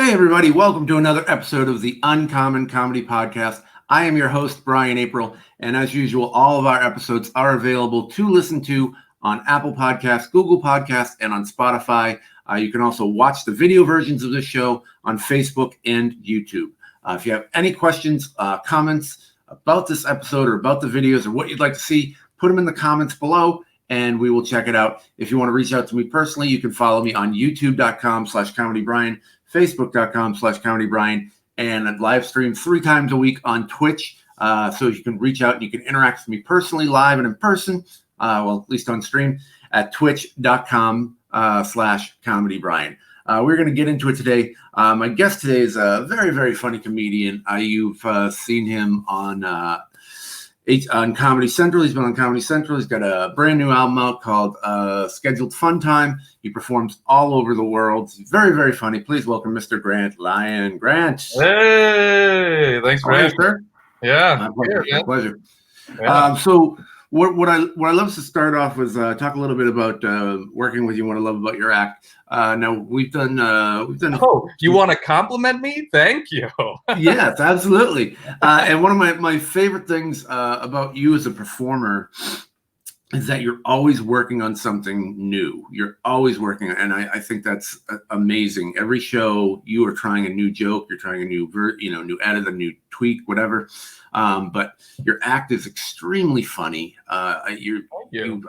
Hey, everybody. Welcome to another episode of the Uncommon Comedy Podcast. I am your host, Brian April. And as usual, all of our episodes are available to listen to on Apple Podcasts, Google Podcasts, and on Spotify. You can also watch the video versions of this show on Facebook and YouTube. If you have any questions, comments about this episode or about the videos or what you'd like to see, put them in the comments below and we will check it out. If you want to reach out to me personally, you can follow me on youtube.com/comedybrian, facebook.com/comedybrian, and I live stream 3 times a week on Twitch. So you can reach out and you can interact with me personally, live and in person, well, at least on stream, at twitch.com/comedybrian. We're going to get into it today. My guest today is a very, very funny comedian. You've seen him on Comedy Central. He's been on Comedy Central. He's got a brand new album out called Scheduled Fun Time. He performs all over the world. He's very, very funny. Please welcome Mr. Grant Lyon. Grant. Hey, thanks for having me, sir. Yeah. My pleasure. Yeah. So what I love to start off with talk a little bit about working with you. What I love about your act. Now we've done. Oh, you want to compliment me? Thank you. Yes, absolutely. And one of my favorite things about you as a performer is that you're always working on something new. You're always working, and I think that's amazing. Every show you are trying a new joke, you're trying a new new edit, a new tweak, whatever. But your act is extremely funny. I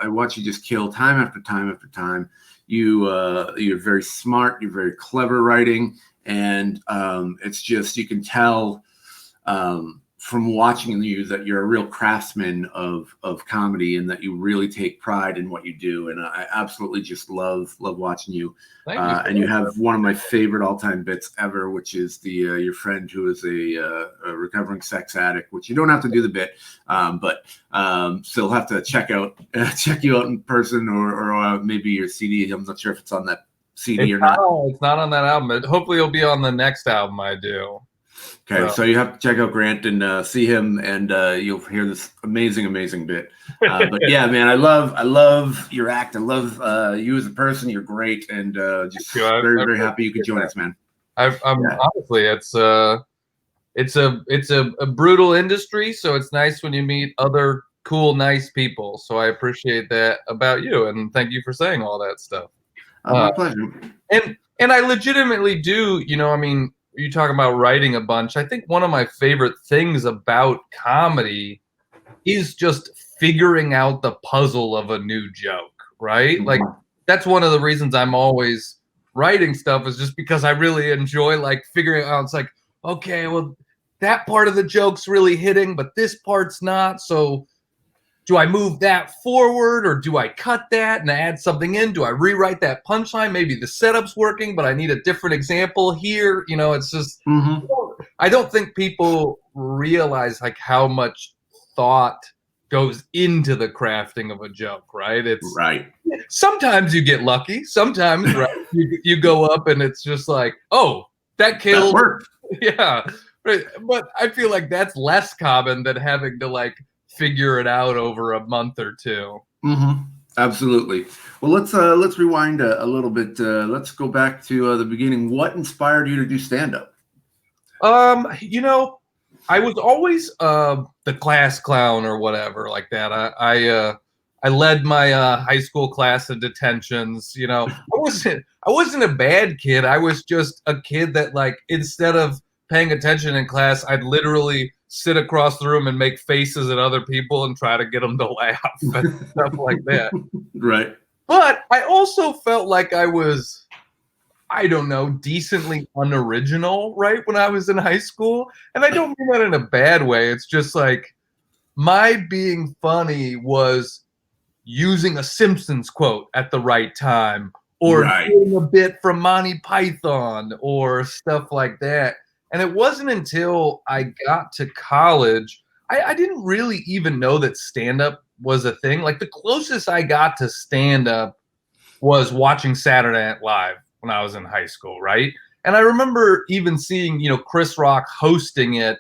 watch you just kill time after time after time. You're very smart. You're very clever writing, and it's just you can tell from watching you that you're a real craftsman of comedy and that you really take pride in what you do. And I absolutely just love watching you. Thank you. And you have one of my favorite all-time bits ever, which is the your friend who is a recovering sex addict, which you don't have to do the bit, but still have to check you out in person or maybe your CD. I'm not sure if it's on that CD or not. It's not on that album. Hopefully it'll be on the next album I do. Okay, so you have to check out Grant and see him, and you'll hear this amazing bit. But yeah, man, I love your act. I love you as a person. You're great, and just very happy you could join us, man. Honestly, it's a brutal industry, so it's nice when you meet other cool, nice people. So I appreciate that about you, and thank you for saying all that stuff. My pleasure. And I legitimately do. You talk about writing a bunch. I think one of my favorite things about comedy is just figuring out the puzzle of a new joke, right? Mm-hmm. Like that's one of the reasons I'm always writing stuff is just because I really enjoy like figuring out. It's like, okay, well, that part of the joke's really hitting, but this part's not. So do I move that forward or do I cut that and add something in? Do I rewrite that punchline? Maybe the setup's working, but I need a different example here. It's just, I don't think people realize like how much thought goes into the crafting of a joke, right? It's right. Sometimes you get lucky. Sometimes right, you go up and it's just like, oh, that killed. That worked. Yeah. Right. But I feel like that's less common than having to like figure it out over a month or two. Absolutely. Well, let's rewind a little bit. Let's go back to the beginning. What inspired you to do stand-up? I was always the class clown or whatever like that. I led my high school class in detentions. I wasn't a bad kid. I was just a kid that like instead of paying attention in class, I'd literally sit across the room and make faces at other people and try to get them to laugh and stuff like that. Right. But I also felt like I was, I don't know, decently unoriginal, right, when I was in high school. And I don't mean that in a bad way. It's just like my being funny was using a Simpsons quote at the right time or doing a bit from Monty Python or stuff like that. And it wasn't until I got to college, I didn't really even know that stand-up was a thing. Like the closest I got to stand-up was watching Saturday Night Live when I was in high school, right? And I remember even seeing, Chris Rock hosting it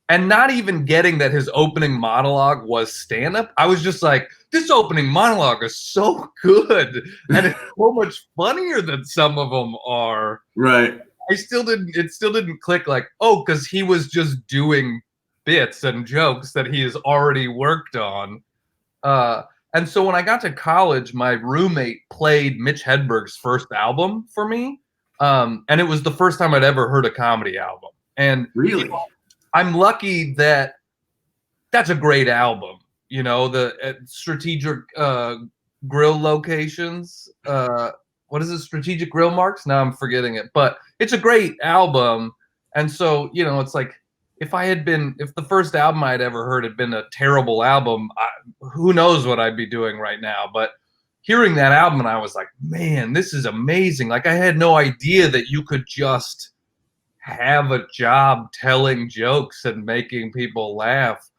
and not even getting that his opening monologue was stand-up. I was just like, this opening monologue is so good. And it's so much funnier than some of them are. Right. It still didn't click like, oh, because he was just doing bits and jokes that he has already worked on. And so when I got to college, my roommate played Mitch Hedberg's first album for me. And it was the first time I'd ever heard a comedy album. And Really? I'm lucky that that's a great album. You know, the strategic grill locations. What is it? Strategic grill marks? Now I'm forgetting it. But it's a great album. And so, you know, it's like, if the first album I'd ever heard had been a terrible album, who knows what I'd be doing right now. But hearing that album, and I was like, man, this is amazing. Like, I had no idea that you could just have a job telling jokes and making people laugh.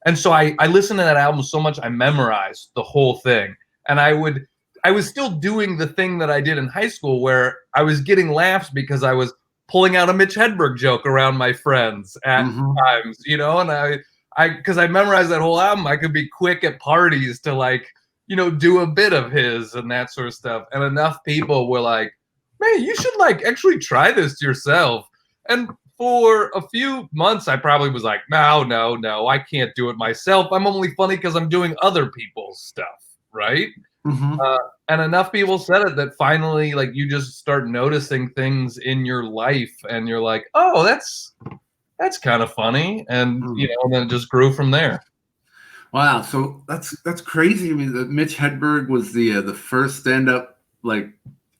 And so I listened to that album so much, I memorized the whole thing. And I was still doing the thing that I did in high school where I was getting laughs because I was pulling out a Mitch Hedberg joke around my friends at times, you know, and because I memorized that whole album, I could be quick at parties to, like, you know, do a bit of his and that sort of stuff. And enough people were like, man, you should, like, actually try this yourself. And for a few months, I probably was like, no, I can't do it myself. I'm only funny because I'm doing other people's stuff, right? And enough people said it that finally, like, you just start noticing things in your life and you're like, oh, that's kind of funny. And, you know, and then it just grew from there. Wow. So that's crazy. I mean, Mitch Hedberg was the first stand-up, like,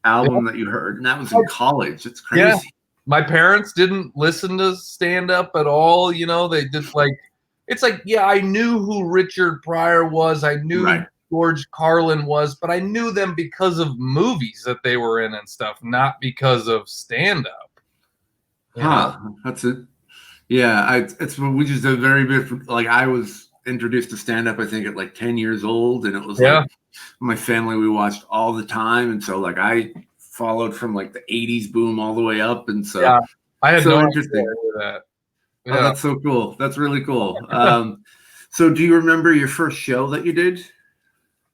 album that you heard, and that was in college. It's crazy. Yeah. My parents didn't listen to stand-up at all. You know, they just, like, it's like, yeah, I knew who Richard Pryor was. I knew George Carlin was, but I knew them because of movies that they were in and stuff, not because of stand-up. That's it. Yeah, we just a very bit, like, I was introduced to stand-up, I think, at like 10 years old, and it was like my family, we watched all the time, and so, like, I followed from, like, the 80s boom all the way up, and so I had no interesting idea that. Oh, that's so cool. That's really cool. So do you remember your first show that you did?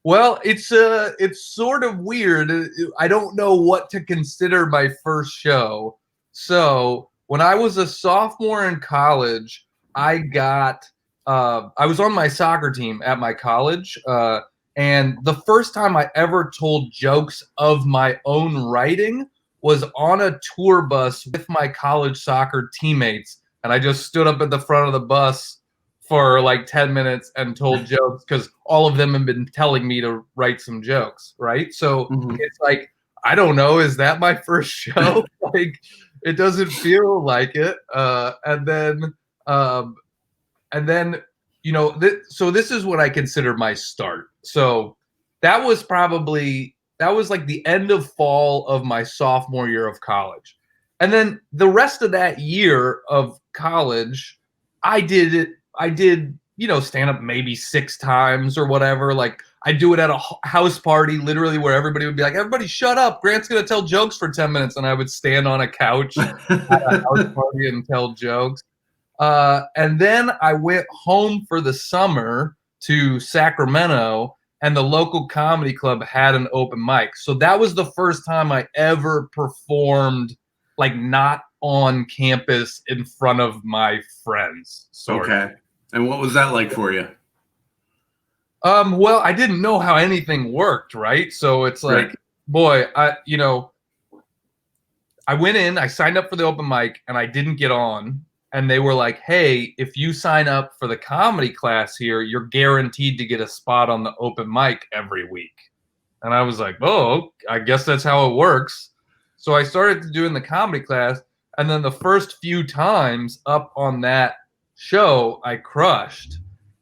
Well, it's sort of weird. I don't know what to consider my first show. So when I was a sophomore in college, I was on my soccer team at my college. And the first time I ever told jokes of my own writing was on a tour bus with my college soccer teammates. And I just stood up at the front of the bus for like 10 minutes and told jokes because all of them have been telling me to write some jokes, right? So it's like, I don't know, is that my first show? Like, it doesn't feel like it. And then, you know, so this is what I consider my start. So that was like the end of fall of my sophomore year of college. And then the rest of that year of college, I did, you know, stand up maybe 6 times or whatever. Like, I do it at a house party, literally, where everybody would be like, everybody shut up, Grant's going to tell jokes for 10 minutes. And I would stand on a couch at a house party and tell jokes. And then I went home for the summer to Sacramento, and the local comedy club had an open mic. So that was the first time I ever performed, like, not on campus in front of my friends. Okay. And what was that like for you? Well, I didn't know how anything worked, right? So it's like, boy, I went in, I signed up for the open mic, and I didn't get on. And they were like, hey, if you sign up for the comedy class here, you're guaranteed to get a spot on the open mic every week. And I was like, oh, I guess that's how it works. So I started doing the comedy class. And then the first few times up on that show, I crushed.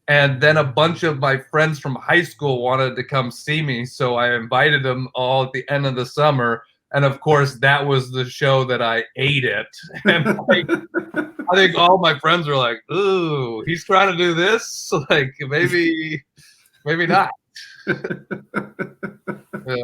And then a bunch of my friends from high school wanted to come see me. So I invited them all at the end of the summer. And of course, that was the show that I ate it. And like, I think all my friends were like, ooh, he's trying to do this? Like, maybe not. You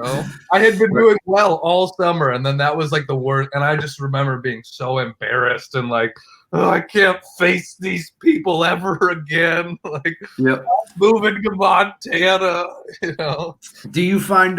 know, I had been doing well all summer, and then that was like the worst. And I just remember being so embarrassed and like, oh, I can't face these people ever again. Like, I'm moving to Montana, you know. Do you find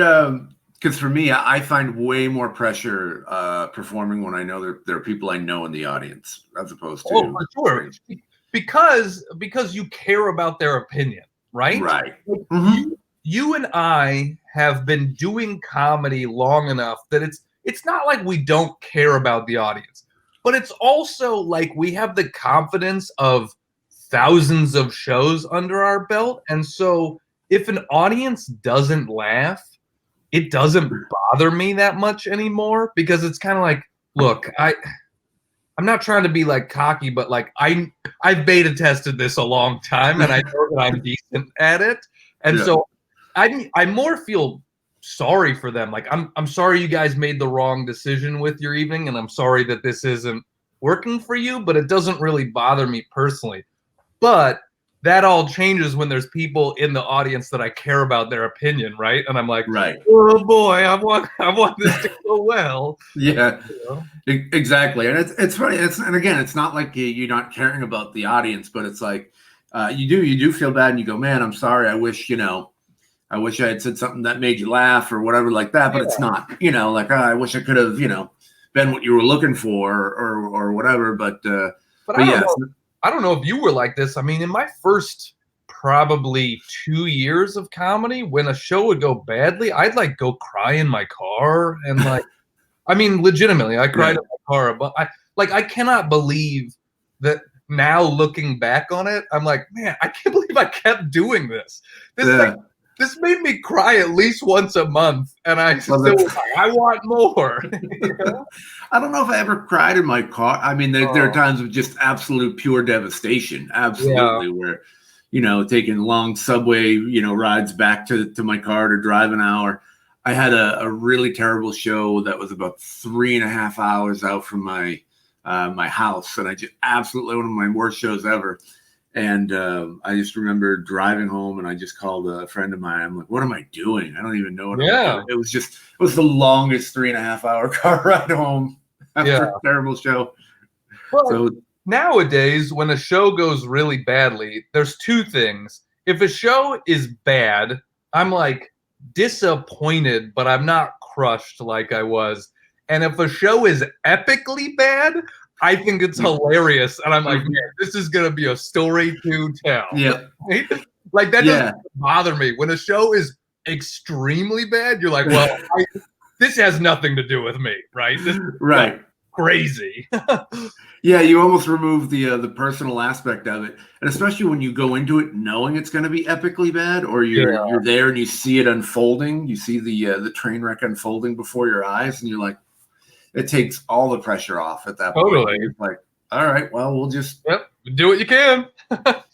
Because for me, I find way more pressure performing when I know there are people I know in the audience as opposed Oh, to for sure. strangers. Because you care about their opinion, right? Right. Like, Hmm. you and I have been doing comedy long enough that it's not like we don't care about the audience, but it's also like we have the confidence of thousands of shows under our belt. And so if an audience doesn't laugh, it doesn't bother me that much anymore because it's kind of like, look, I'm not trying to be like cocky, but like I've beta tested this a long time and I know that I'm decent at it. And Yeah. so I more feel sorry for them. Like I'm sorry you guys made the wrong decision with your evening, and I'm sorry that this isn't working for you, but it doesn't really bother me personally. But that all changes when there's people in the audience that I care about their opinion, right? And I'm like, Right. oh boy, I want this to go well. Yeah. You know? Exactly. And it's funny. And again, it's not like you're not caring about the audience, but it's like you do feel bad, and you go, man, I'm sorry. I wish I had said something that made you laugh or whatever like that. But it's not. Like I wish I could have been what you were looking for or whatever. But But but yes. I don't know if you were like this. I mean, in my first probably 2 years of comedy, when a show would go badly, I'd like go cry in my car and like, I mean, legitimately, I cried in my car. But I cannot believe that now looking back on it, I'm like, man, I can't believe I kept doing this. This made me cry at least once a month, and I still was like, I want more. You know? I don't know if I ever cried in my car. I mean, there are times of just absolute pure devastation, absolutely, where taking long subway rides back to my car to drive an hour. I had a really terrible show that was about 3.5 hours out from my house, and I just absolutely one of my worst shows ever. And I just remember driving home, and I just called a friend of mine. I'm like, "What am I doing? I don't even know what I'm doing." It was the longest 3.5 hour car ride home after a terrible show. Well, So nowadays, when a show goes really badly, there's two things. If a show is bad, I'm like disappointed, but I'm not crushed like I was. And if a show is epically bad, I think it's hilarious. And I'm like, man, this is going to be a story to tell. Yeah. Right? Like, that doesn't bother me. When a show is extremely bad, you're like, well, this has nothing to do with me, right? This is right. Crazy. Yeah, you almost remove the personal aspect of it, and especially when you go into it knowing it's going to be epically bad, or you're there and you see it unfolding. You see the train wreck unfolding before your eyes, and you're like, it takes all the pressure off at that point. You're like, all right, well, we'll just do what you can.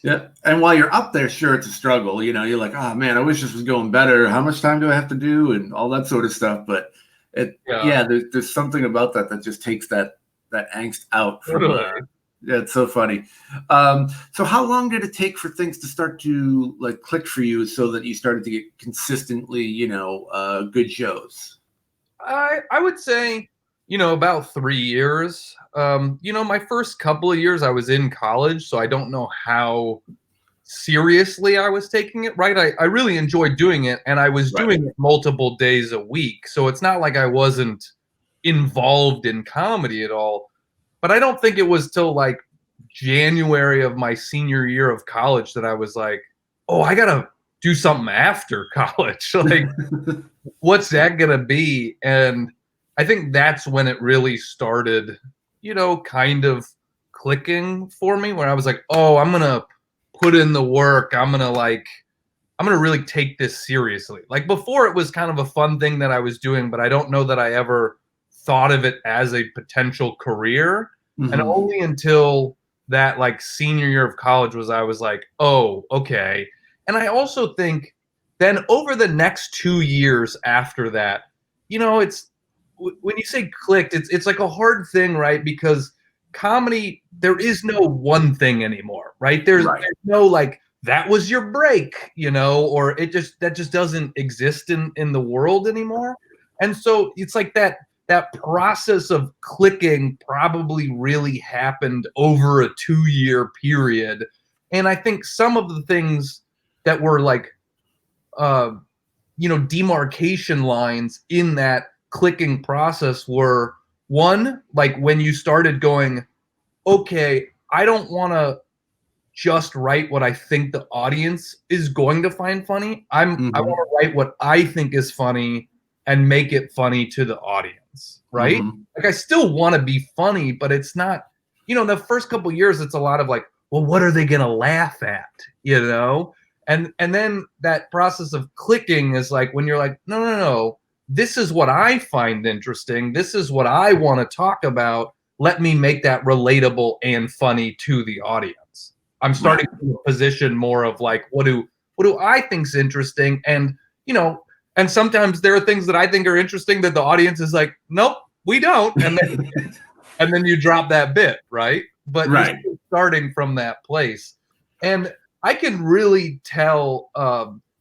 Yeah, and while you're up there, sure, it's a struggle. You're like, oh man, I wish this was going better. How much time do I have to do, and all that sort of stuff. But there's something about that just takes that angst out. Yeah, it's so funny. So how long did it take for things to start to like click for you, so that you started to get consistently, good shows? I would say, about 3 years. My first couple of years I was in college, so I don't know how seriously I was taking it, right? I really enjoyed doing it, and I was doing it multiple days a week. So it's not like I wasn't involved in comedy at all. But I don't think it was till like January of my senior year of college that I was like, oh, I got to do something after college. Like, what's that going to be? And I think that's when it really started, kind of clicking for me, where I was like, oh, I'm going to put in the work. I'm going to really take this seriously. Like, before, it was kind of a fun thing that I was doing, but I don't know that I ever thought of it as a potential career. Mm-hmm. And only until that like senior year of college I was like, oh, okay. And I also think then over the next 2 years after that, it's when you say clicked, it's like a hard thing, right? Because comedy, there is no one thing anymore, right? There's no like, that was your break, or that just doesn't exist in the world anymore. And so it's like that process of clicking probably really happened over a 2-year period. And I think some of the things that were like demarcation lines in that clicking process were, one, like when you started going, okay, I don't want to just write what I think the audience is going to find funny. I want Mm-hmm. to write what I think is funny and make it funny to the audience, right? Mm-hmm. Like I still want to be funny, but it's not, the first couple years it's a lot of like, well, what are they going to laugh at, And then that process of clicking is like when you're like, no, no, no, this is what I find interesting. This is what I want to talk about. Let me make that relatable and funny to the audience. I'm starting to position more of like, what do I think's interesting? And, and sometimes there are things that I think are interesting that the audience is like, nope, we don't. And then you drop that bit, right? But you're still starting from that place. And I can really tell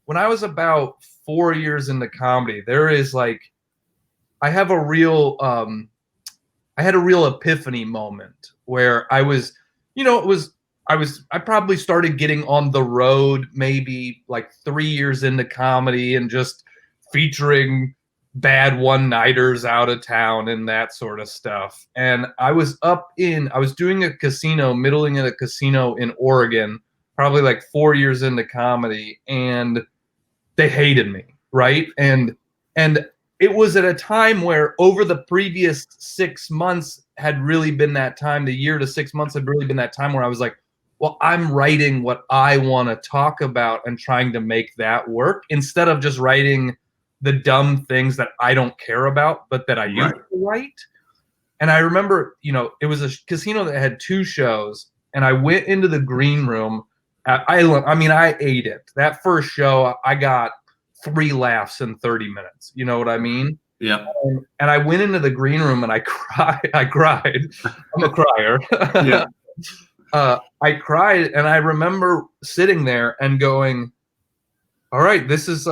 when I was about 4 years into comedy, there is like, I had a real epiphany moment where I was, I probably started getting on the road maybe like 3 years into comedy and just featuring bad one-nighters out of town and that sort of stuff. And I was doing a casino, middling at a casino in Oregon, probably like 4 years into comedy, and they hated me, right? And it was at a time where over the previous 6 months had really been that time, the year to 6 months had really been that time where I was like, well, I'm writing what I want to talk about and trying to make that work instead of just writing the dumb things that I don't care about, but that I used to write. And I remember, it was a casino that had 2 shows, and I went into the green room. I ate it. That first show, I got 3 laughs in 30 minutes. You know what I mean? Yeah. And I went into the green room and I cried. I'm a crier. Yeah. I cried, and I remember sitting there and going, all right, this is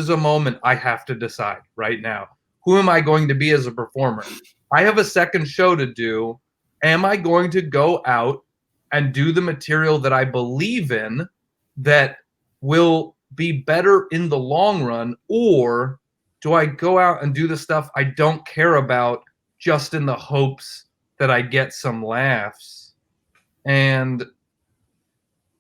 a moment I have to decide right now. Who am I going to be as a performer? I have a second show to do. Am I going to go out and do the material that I believe in that will be better in the long run, or do I go out and do the stuff I don't care about just in the hopes that I get some laughs? And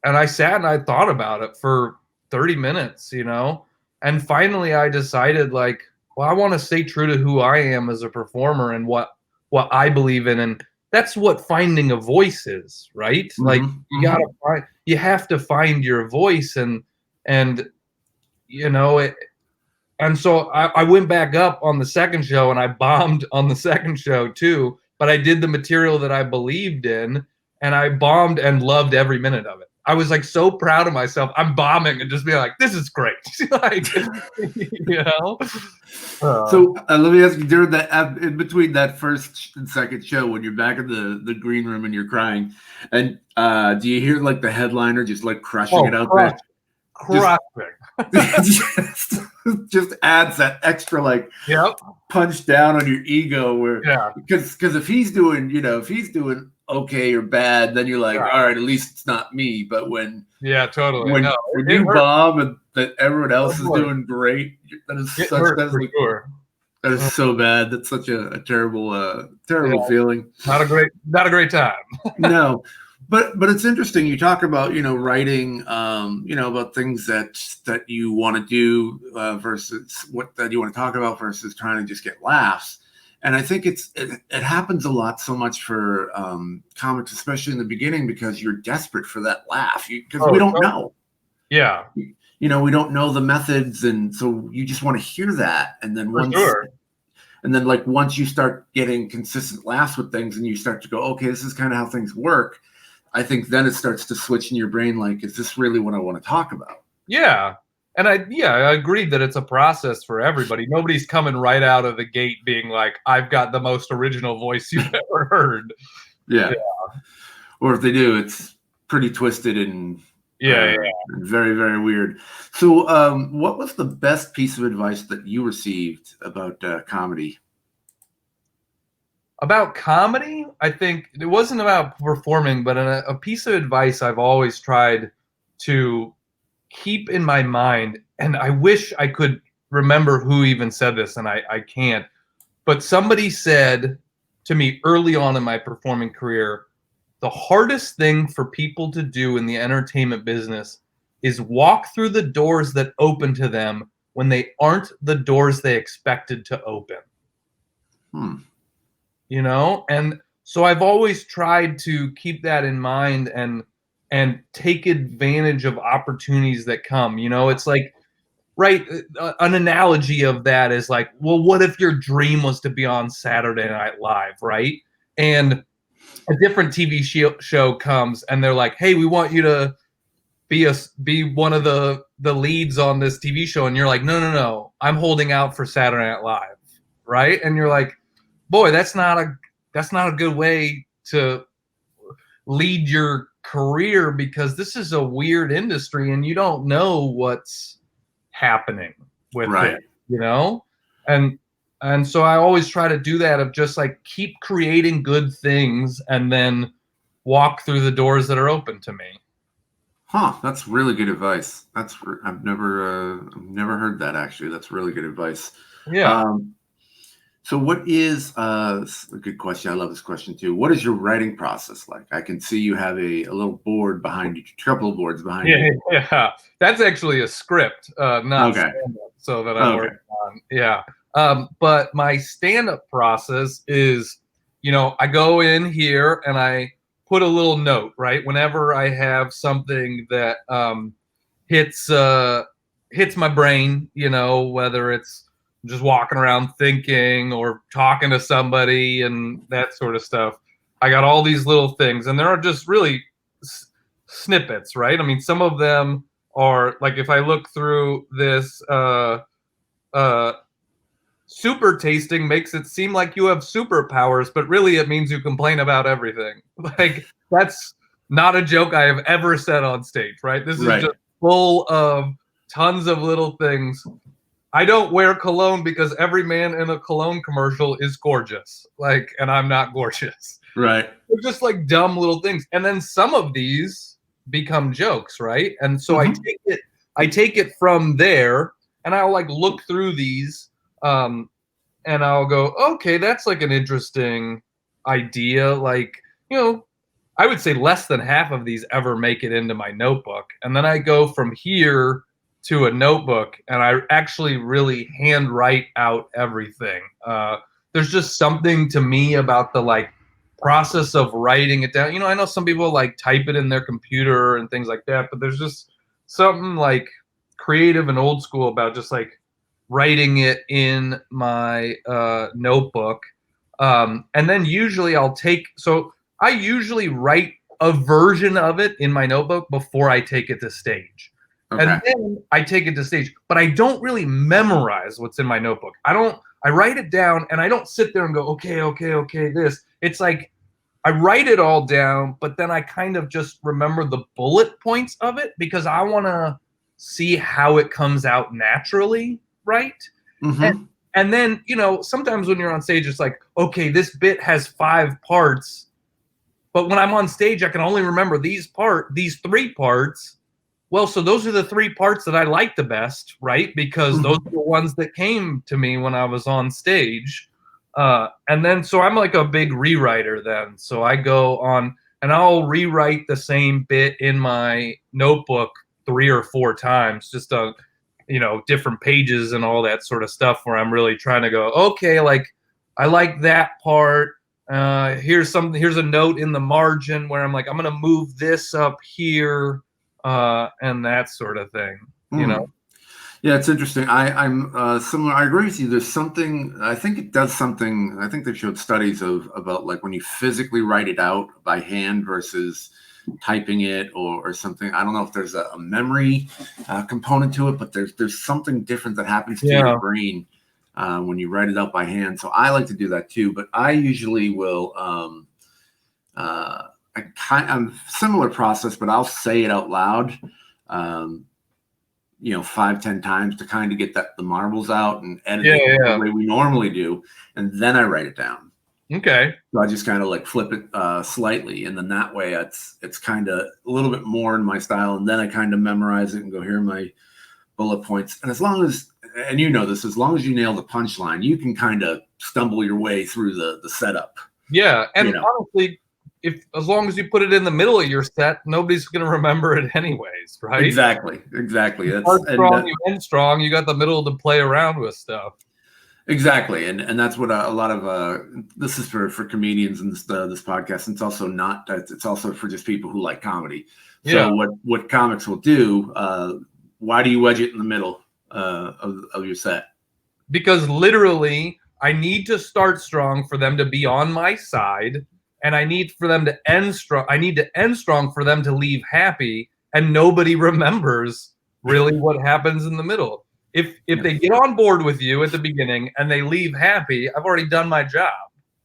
I sat and I thought about it for 30 minutes, and finally I decided, like, well, I want to stay true to who I am as a performer and what I believe in. And that's what finding a voice is, right? Mm-hmm. Like you have to find your voice, and and so I went back up on the second show, and I bombed on the second show too, but I did the material that I believed in, and I bombed and loved every minute of it. I was like so proud of myself. I'm bombing and just being like, this is great. Like, So let me ask you, during that, in between that first and second show, when you're back in the green room and you're crying, and do you hear like the headliner just like crushing it out there? Just adds that extra like punch down on your ego, where because if he's doing okay or bad, then you're like, all right, at least it's not me. But when totally when you bomb and that everyone else is doing great, that is so bad. That's such a terrible feeling. Not a great time. No. But it's interesting. You talk about writing about things that you want to do versus that you want to talk about versus trying to just get laughs. And I think it happens a lot, so much for comics, especially in the beginning, because you're desperate for that laugh because we don't know. Yeah. We don't know the methods, and so you just want to hear that. And then once you start getting consistent laughs with things, and you start to go, okay, this is kind of how things work. I think then it starts to switch in your brain, like, is this really what I want to talk about? Yeah. And I agree that it's a process for everybody. Nobody's coming right out of the gate being like, I've got the most original voice you've ever heard. Yeah. Or if they do, it's pretty twisted and very, very weird. So what was the best piece of advice that you received about comedy? About comedy, I think it wasn't about performing, but a piece of advice I've always tried to keep in my mind and I wish I could remember who even said this, and I can't. But somebody said to me early on in my performing career, the hardest thing for people to do in the entertainment business is walk through the doors that open to them when they aren't the doors they expected to open. Hmm. You know? And so I've always tried to keep that in mind and take advantage of opportunities that come. You know, it's like, right, an analogy of that is like, well, what if your dream was to be on Saturday Night Live, right? And a different TV show comes and they're like, hey, we want you to be one of the leads on this TV show, and you're like, no, I'm holding out for Saturday Night Live, right? And you're like, boy, that's not a good way to lead your career, because this is a weird industry and you don't know what's happening with Right. it, you know? And so I always try to do that, of just like keep creating good things and then walk through the doors that are open to me. Huh, that's really good advice. I've never heard that, actually. That's really good advice. Yeah. So what is a good question? I love this question too. What is your writing process like? I can see you have a little board behind you, a couple of boards behind you. Yeah. That's actually a script, not Okay. stand-up, so that I'm Okay. working on. Yeah. But my stand-up process is, I go in here and I put a little note, right? Whenever I have something that hits my brain, whether it's just walking around thinking or talking to somebody and that sort of stuff. I got all these little things, and there are just really snippets, right? I mean, some of them are like, if I look through this, super tasting makes it seem like you have superpowers, but really it means you complain about everything. Like, that's not a joke I have ever said on stage, right? This is Right. just full of tons of little things. I don't wear cologne because every man in a cologne commercial is gorgeous. Like, and I'm not gorgeous. Right. They're just like dumb little things. And then some of these become jokes, right? And so Mhm. I take it from there, and I'll like look through these, and I'll go, okay, that's like an interesting idea. Like, I would say less than half of these ever make it into my notebook. And then I go from here to a notebook, and I actually really handwrite out everything. There's just something to me about the like process of writing it down. I know some people like type it in their computer and things like that, but there's just something like creative and old school about just like writing it in my notebook. And then usually I usually write a version of it in my notebook before I take it to stage. Okay. And then I take it to stage, but I don't really memorize what's in my notebook. I write it down, and I don't sit there and go, okay, this. It's like I write it all down, but then I kind of just remember the bullet points of it because I want to see how it comes out naturally, right? Mm-hmm. And then, sometimes when you're on stage, it's like, okay, this bit has 5 parts, but when I'm on stage, I can only remember these 3 parts. Well, so those are the 3 parts that I like the best, right? Because those are the ones that came to me when I was on stage. And then, so I'm like a big rewriter then. So I go on and I'll rewrite the same bit in my notebook 3 or 4 times, just on, different pages and all that sort of stuff, where I'm really trying to go, okay, like, I like that part. Here's a note in the margin where I'm like, I'm going to move this up here. And that sort of thing, Yeah, it's interesting. I'm similar. I agree with you. There's something. I think it does something. I think they showed studies about like when you physically write it out by hand versus typing it or something. I don't know if there's a memory component to it, but there's something different that happens to your brain when you write it out by hand. So I like to do that too. But I usually will. I'm similar process, but I'll say it out loud. 5-10 times to kind of get the marbles out and edit it the way we normally do, and then I write it down. Okay. So I just kind of like flip it slightly, and then that way it's kind of a little bit more in my style, and then I kind of memorize it and go, here are bullet points. And as long as, and you know this, as long as you nail the punchline, you can kind of stumble your way through the setup. Yeah, and You know. honestly, as long as you put it in the middle of your set, nobody's going to remember it anyways, right? Exactly. You That's start strong, you end strong. You got the middle to play around with stuff. Exactly, and that's what a lot of this is for comedians and this podcast. And it's also not. It's also for just people who like comedy. So what comics will do? Why do you wedge it in the middle of your set? Because literally, I need to start strong for them to be on my side, and I need for them to end strong. I need to end strong for them to leave happy, and nobody remembers really what happens in the middle. If they get on board with you at the beginning and they leave happy, I've already done my job,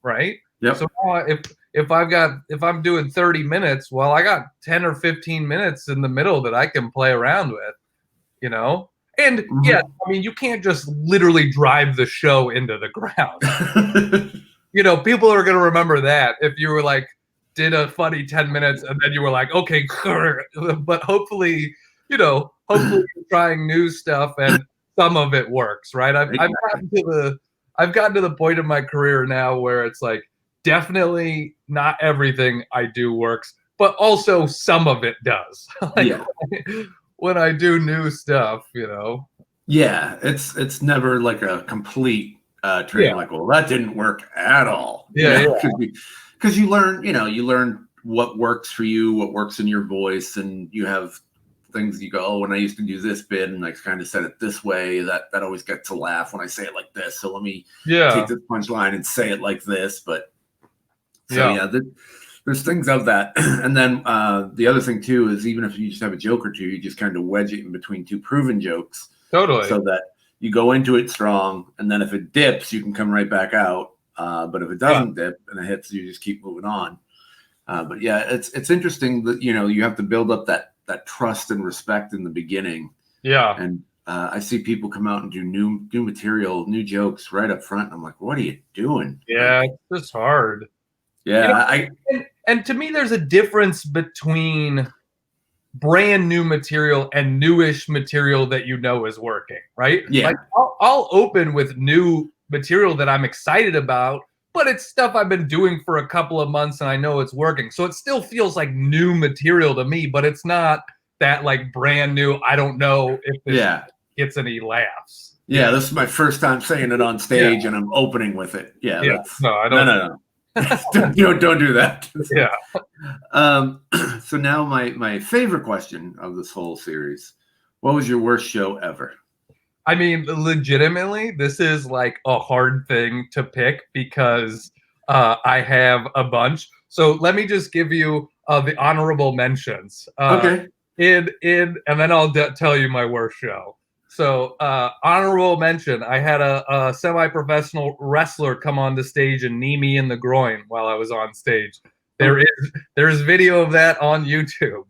right? Yep. So now if I'm doing 30 minutes, well, I got 10 or 15 minutes in the middle that I can play around with, you know? And yeah, I mean, you can't just literally drive the show into the ground. You know, people are going to remember that if you were like, did a funny 10 minutes and then you were like, okay, but hopefully you're trying new stuff and some of it works, right? I've gotten to the point in my career now where it's like, definitely not everything I do works, but also some of it does. When I do new stuff, you know. Yeah, it's never like a complete train. Like, well, that didn't work at all. Because you learn what works for you, what works in your voice, and you have things you go, oh, when I used to do this bit and I kind of said it this way, that always gets a laugh when I say it like this. So let me take this punchline and say it like this. But there's things of that. And then the other thing too is even if you just have a joke or two, you just kind of wedge it in between two proven jokes. Totally. So that you go into it strong, and then if it dips, you can come right back out. But if it doesn't dip and it hits, you just keep moving on. But yeah, it's interesting that you have to build up that trust and respect in the beginning. Yeah. And I see people come out and do new material, new jokes right up front. And I'm like, what are you doing? Yeah, it's just hard. Yeah. And to me, there's a difference between brand new material and newish material that is working, right? Yeah. Like I'll open with new material that I'm excited about, but it's stuff I've been doing for a couple of months and I know it's working. So it still feels like new material to me, but it's not that like brand new. I don't know if this gets any laughs. Yeah, this is my first time saying it on stage and I'm opening with it. Yeah. No, I don't. No. Don't do that. Yeah. So now my favorite question of this whole series: what was your worst show ever? I mean, legitimately, this is like a hard thing to pick because I have a bunch. So let me just give you the honorable mentions. Okay. And then I'll tell you my worst show. So honorable mention, I had a semi-professional wrestler come on the stage and knee me in the groin while I was on stage. There's video of that on YouTube.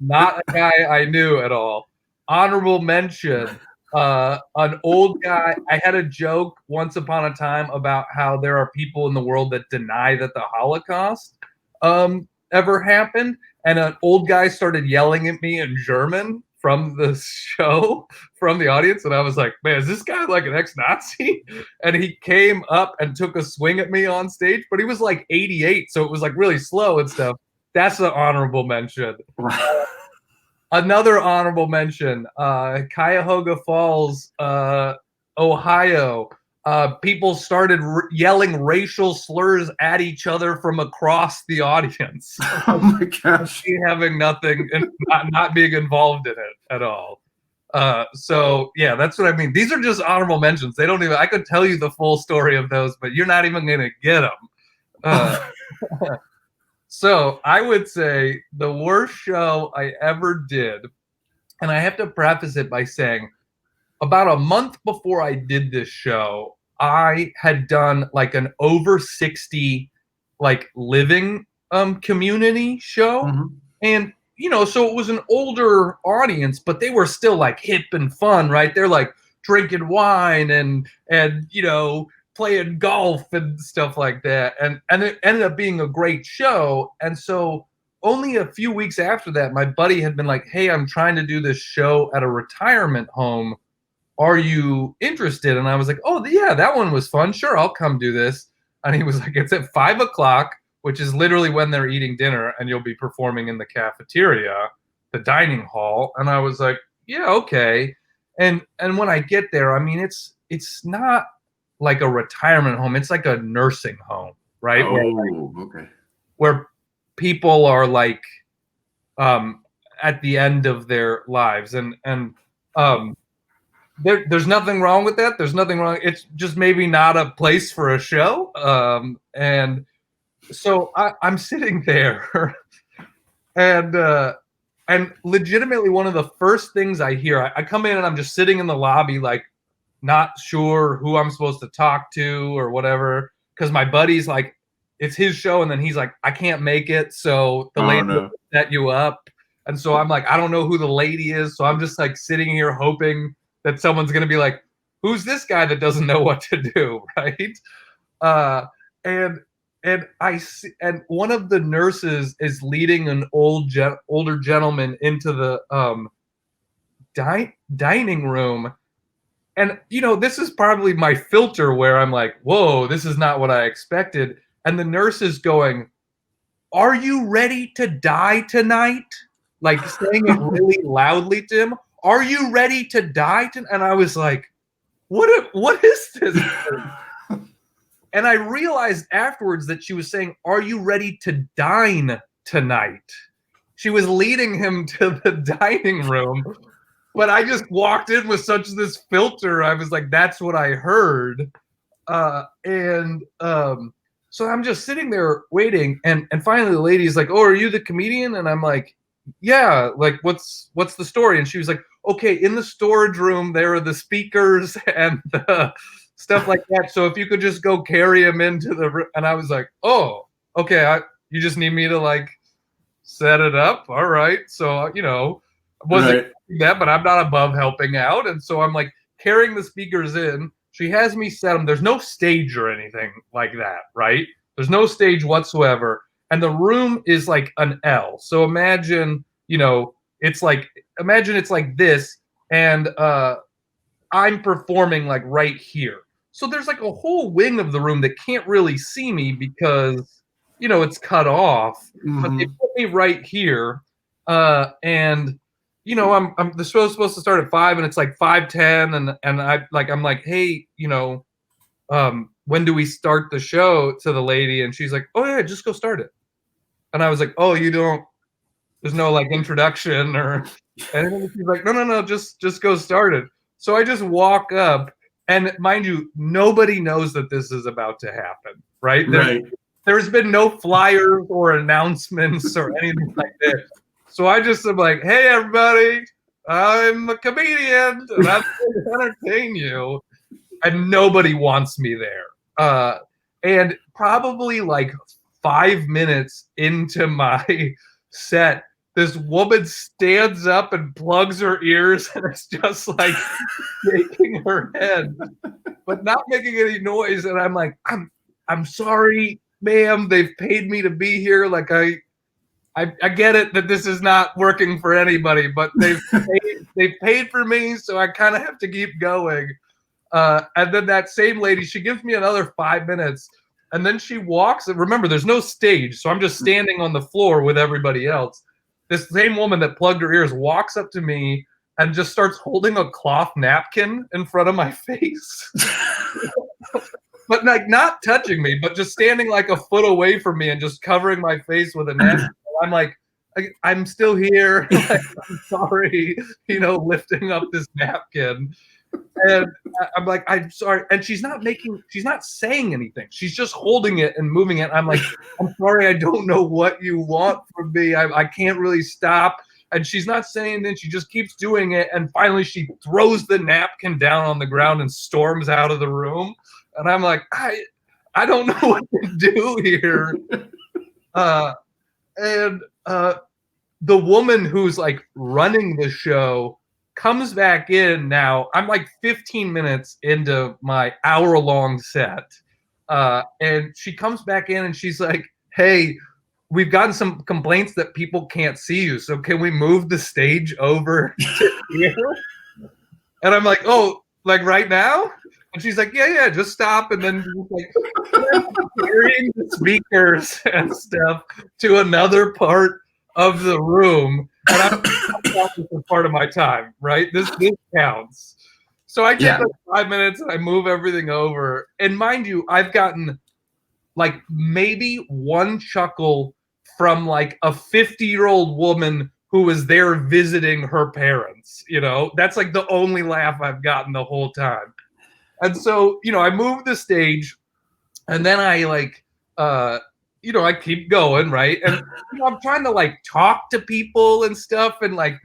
Not a guy I knew at all. Honorable mention, an old guy. I had a joke once upon a time about how there are people in the world that deny that the Holocaust ever happened. And an old guy started yelling at me in German from the show, from the audience. And I was like, man, is this guy like an ex-Nazi? And he came up and took a swing at me on stage, but he was like 88. So it was like really slow and stuff. That's an honorable mention. Another honorable mention, Cuyahoga Falls, Ohio. People started yelling racial slurs at each other from across the audience. Oh my gosh! Having nothing and not being involved in it at all. So yeah, that's what I mean. These are just honorable mentions. They don't even. I could tell you the full story of those, but you're not even gonna get them. So I would say the worst show I ever did, and I have to preface it by saying, about a month before I did this show, I had done like an over 60 like living community show. Mm-hmm. And so it was an older audience, but they were still like hip and fun, right? They're like drinking wine and playing golf and stuff like that. And it ended up being a great show. And so only a few weeks after that, my buddy had been like, hey, I'm trying to do this show at a retirement home. Are you interested? And I was like, oh, yeah, that one was fun. Sure, I'll come do this. And he was like, it's at 5:00, which is literally when they're eating dinner, and you'll be performing in the cafeteria, the dining hall. And I was like, yeah, okay. And when I get there, I mean, it's not like a retirement home. It's like a nursing home, right? Oh, okay. Where people are like at the end of their lives. And there's nothing wrong with that. There's nothing wrong. It's just maybe not a place for a show. And so I'm sitting there and legitimately one of the first things I hear, I come in and I'm just sitting in the lobby, like not sure who I'm supposed to talk to or whatever. Cause my buddy's like, it's his show. And then he's like, I can't make it. So the lady will set you up. And so I'm like, I don't know who the lady is. So I'm just like sitting here hoping that someone's going to be like, who's this guy that doesn't know what to do, right? And I see, and one of the nurses is leading an older gentleman into the dining room. And, you know, this is probably my filter where I'm like, whoa, this is not what I expected. And the nurse is going, are you ready to die tonight? Like saying it really loudly to him. Are you ready to die? And I was like, what is this? And I realized afterwards that she was saying, are you ready to dine tonight? She was leading him to the dining room. But I just walked in with such this filter. I was like, that's what I heard. So I'm just sitting there waiting. And finally the lady's like, oh, are you the comedian? And I'm like, yeah, like what's the story? And she was like, okay, in the storage room there are the speakers and the stuff like that. So if you could just go carry him into the room. And I was like, oh, okay, you just need me to like set it up. All right. So, you know, I wasn't doing that, but I'm not above helping out. And so I'm like carrying the speakers in. She has me set them. There's no stage or anything like that, right? There's no stage whatsoever. And the room is like an L. So imagine, you know, imagine it's like this, and I'm performing like right here. So there's like a whole wing of the room that can't really see me because, you know, it's cut off. Mm-hmm. But they put me right here. And you know, I'm the show's supposed to start at 5 and it's like 5:10 and I'm like, hey, you know, when do we start the show, to the lady? And she's like, oh yeah, just go start it. And I was like, oh, there's no like introduction or anything. She's like, no, just go start it. So I just walk up, and mind you, nobody knows that this is about to happen, right? There's been no flyers or announcements or anything like that. So I just am like, hey, everybody, I'm a comedian, and I'm going to entertain you. And nobody wants me there. And probably like 5 minutes into my set, this woman stands up and plugs her ears and is just like shaking her head, but not making any noise. And I'm like, I'm sorry, ma'am. They've paid me to be here. Like I get it that this is not working for anybody, but they've paid for me, so I kind of have to keep going. And then that same lady, she gives me another 5 minutes, and then she walks. Remember, there's no stage, so I'm just standing on the floor with everybody else. This same woman that plugged her ears walks up to me and just starts holding a cloth napkin in front of my face. But like not touching me, but just standing like a foot away from me and just covering my face with a napkin. I'm like, I'm still here. Like, I'm sorry, you know, lifting up this napkin. And I'm like, I'm sorry. And she's not saying anything. She's just holding it and moving it. I'm like, I'm sorry, I don't know what you want from me. I can't really stop. And she's not saying that. She just keeps doing it. And finally she throws the napkin down on the ground and storms out of the room. And I'm like, I don't know what to do here. And the woman who's like running the show comes back in now. I'm like 15 minutes into my hour-long set. And she comes back in and she's like, hey, we've gotten some complaints that people can't see you. So can we move the stage over to here? And I'm like, oh, like right now? And she's like, yeah, just stop. And then just like carrying the speakers and stuff to another part of the room. And I'm this is part of my time, right? This counts. So I take like 5 minutes and I move everything over. And mind you, I've gotten like maybe one chuckle from like a 50-year-old woman who was there visiting her parents. You know, that's like the only laugh I've gotten the whole time. And so, you know, I move the stage and then I like, you know, I keep going, right? And you know, I'm trying to like talk to people and stuff, and like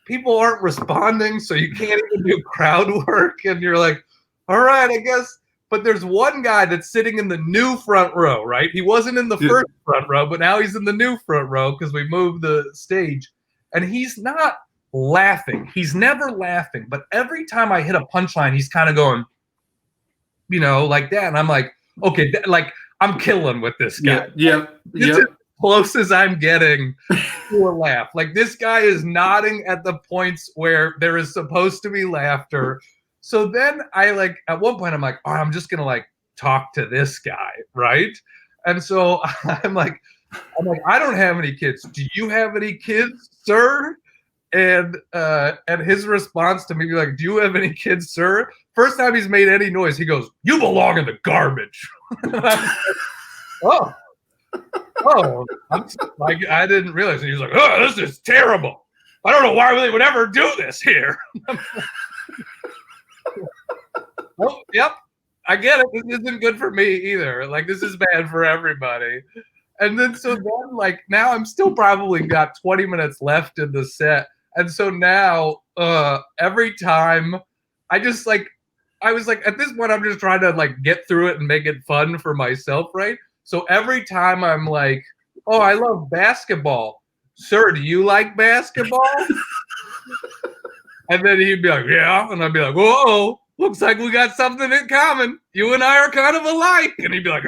people aren't responding, so you can't even do crowd work. And you're like, all right, I guess. But there's one guy that's sitting in the new front row, right? He wasn't in the first front row, but now he's in the new front row because we moved the stage. And he's not laughing. He's never laughing. But every time I hit a punchline, he's kind of going, you know, like that. And I'm like, okay, like I'm killing with this guy. This is as close as I'm getting to a laugh. Like this guy is nodding at the points where there is supposed to be laughter. So then I like, at one point I'm like, oh, I'm just gonna like talk to this guy, right? And so I'm like, I don't have any kids. Do you have any kids, sir? And his response to me be like, do you have any kids, sir? First time he's made any noise, he goes, you belong in the garbage. Like, oh, I'm like, I didn't realize. And he was like, oh, this is terrible. I don't know why they would ever do this here. Oh, yep, I get it. This isn't good for me either. Like, this is bad for everybody. And then, so then, like, now I'm still probably got 20 minutes left in the set. And so now, every time I just like, I was like, at this point, I'm just trying to like get through it and make it fun for myself, right? So every time I'm like, oh, I love basketball. Sir, do you like basketball? And then he'd be like, yeah. And I'd be like, whoa, looks like we got something in common. You and I are kind of alike. And he'd be like,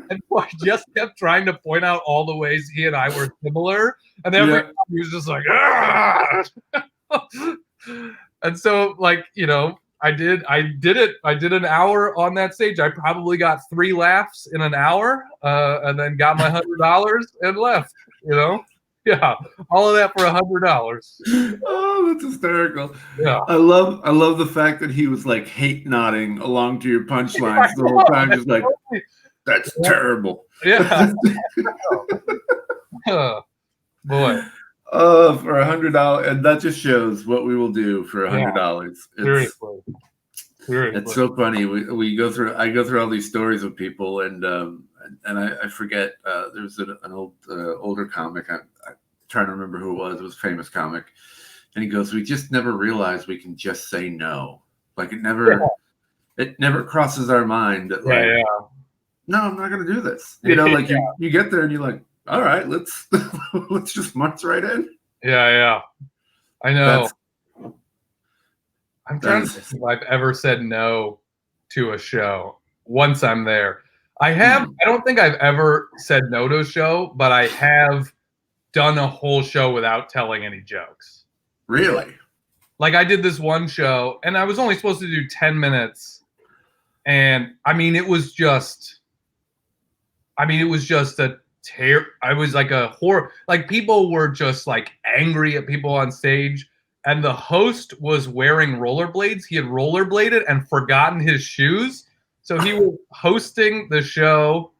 and so I just kept trying to point out all the ways he and I were similar. And every time he was just like, and so, like, you know, I did it. I did an hour on that stage. I probably got 3 laughs in an hour, and then got my $100 and left, you know? Yeah. All of that for $100. Oh, that's hysterical. Yeah. I love the fact that he was like hate nodding along to your punchlines the whole time, just like, that's terrible. Yeah. Boy. For $100, and that just shows what we will do for $100. Seriously. It's so funny. I go through all these stories with people, and I forget. There's an older comic. I'm trying to remember who it was. It was a famous comic, and he goes, "We just never realized we can just say no. Like it never crosses our mind that like, no, I'm not going to do this. You know, like you get there and you're like, all right, let's just march right in. Yeah. I know. I'm trying to think if I've ever said no to a show once I'm there. I don't think I've ever said no to a show, but I have done a whole show without telling any jokes. Really? Like I did this one show and I was only supposed to do 10 minutes. And I mean, it was just a I was like a horror. Like people were just like angry at people on stage, and the host was wearing rollerblades. He had rollerbladed and forgotten his shoes, so he was hosting the show.